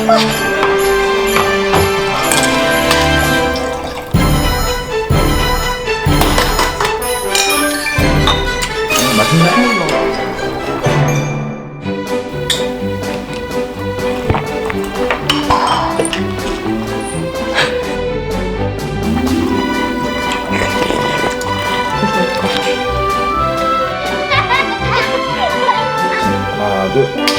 맛있네. 하나, 둘.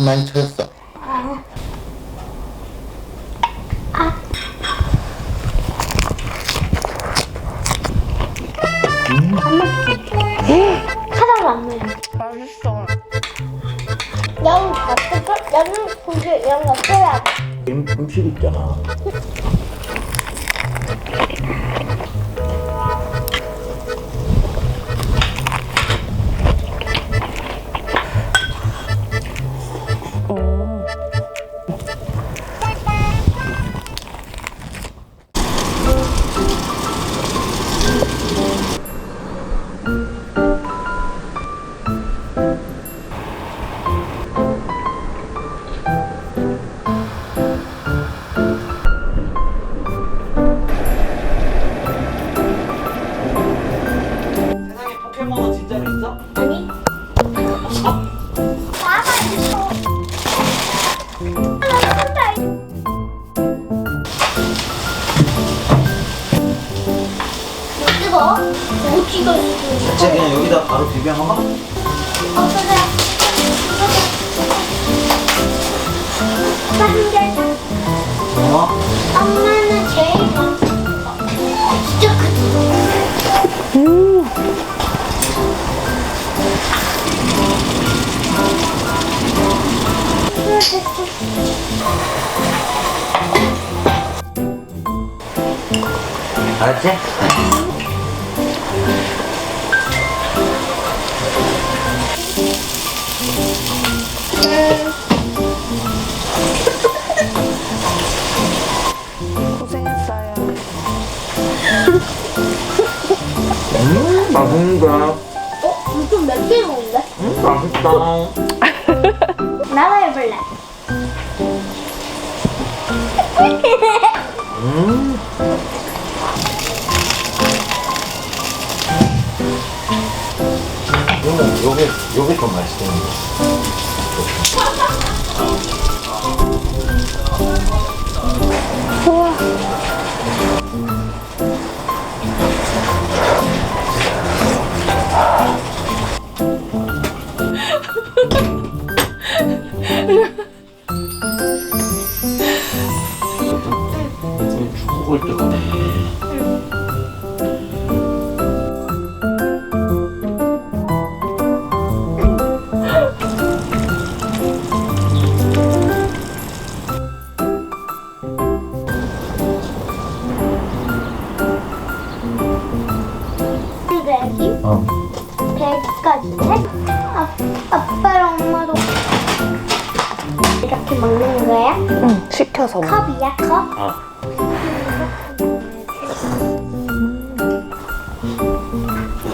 많이 차렸어. 하나도 안 매워. 맛있어. 양 같은 거, 양 고기 이런 거 써야 돼. 음식 있잖아. 세상에 포켓몬은 진짜로 있어? 아니? 나가 있어. 하나 혼자 뜨거? 못 찍어 있어. 쟤 그냥 여기다 바로 비벼 먹어? 그래. 한개 어? 엄마는 제일 먼저 먹어. 진짜 크지? 알았지? 고생했어요. 맛있는데? 좀 맵게 먹는데? 맛있다. 나도 해볼래. 요게 좀 맛있겠는데. 죽을 때가 배기? 어. 배기까지 해? 아빠랑 엄마도 이렇게 먹는 거야? 응, 시켜서 먹어. 컵이야, 컵?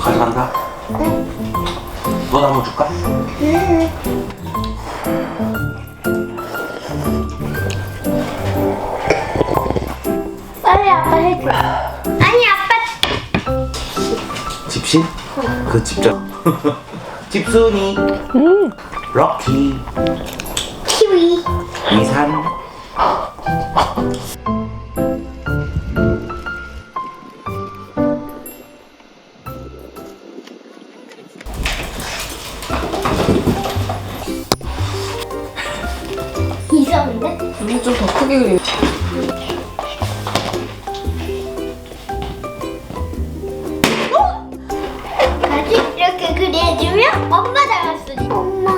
가져간다. 너도 한번 줄까? 빨리 아빠 해줘. 아니, 아빠. 집신? 그 집적. 집순이. 럭키. 키위. 이산. 이상한데? 이게 좀 더 크게 그려. 다시 이렇게 그려주면 엄마 닮았어. 엄마.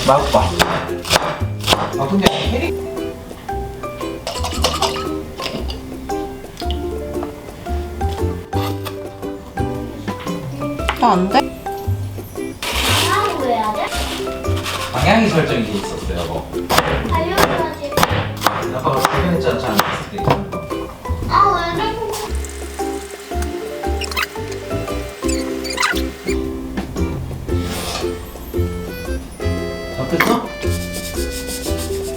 맛봐. 아 근데 캐리 안 돼? 아, 왜 해야 돼? 방향이 설정이 돼 있었어요. 알려줘야지. 아빠가 설명했잖아. 잘 안했을 때. 아, 왜 이래? 잡혔어?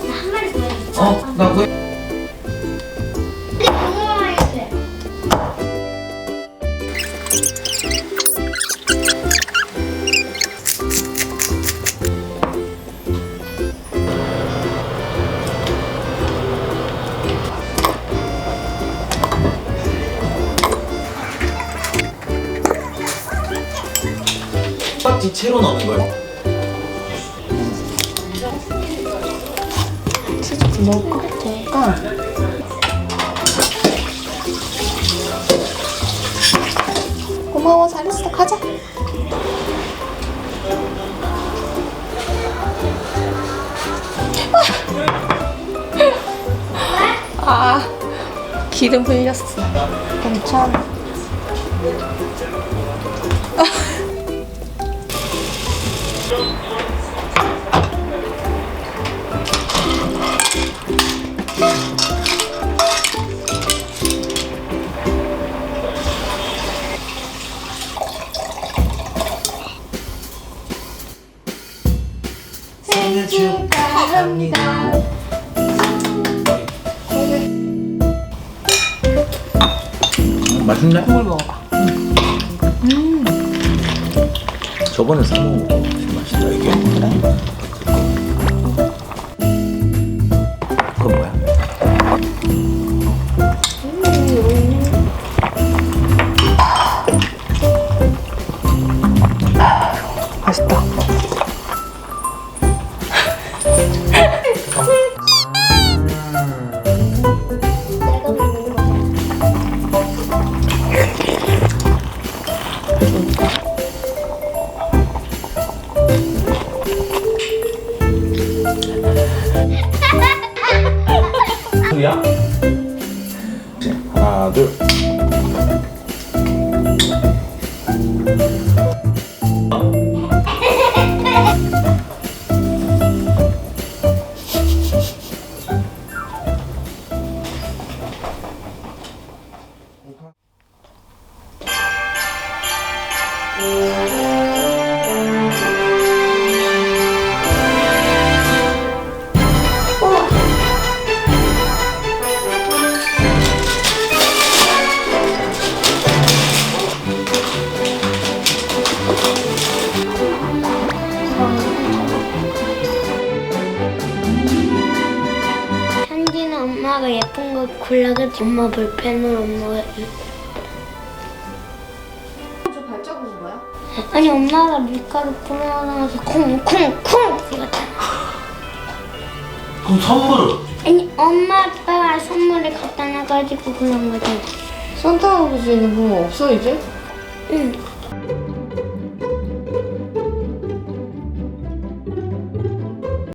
한 마리 보여줄게. 나 그. 근데 너무 많이 돼. 딱지 채로 넣는 거예요. 치즈 넣을 것 같으니까. 고마워, 잘했어. 가자. 아, 기름 흘렸어. 괜찮아. 생일 축하합니다. 맛있네. 국물 먹어봐. 저번에 사 먹은 거 훨씬 맛있다 이게. 그래? 그건 뭐야? 맛있다. 내가 먹는 거. 소리야? 하나 둘. 현지는 엄마가 예쁜 거 골라가지고 엄마 볼펜으로 엄마가 저 발자국인 거야? 아니 엄마가 밀가루 뿌려놔서 콩콩콩 찍었잖아. 그럼 선물을 아니 엄마 아빠가 선물을 갖다 놔가지고 그런 거잖아. 산타 할아버지는 뭐 없어 이제? 응.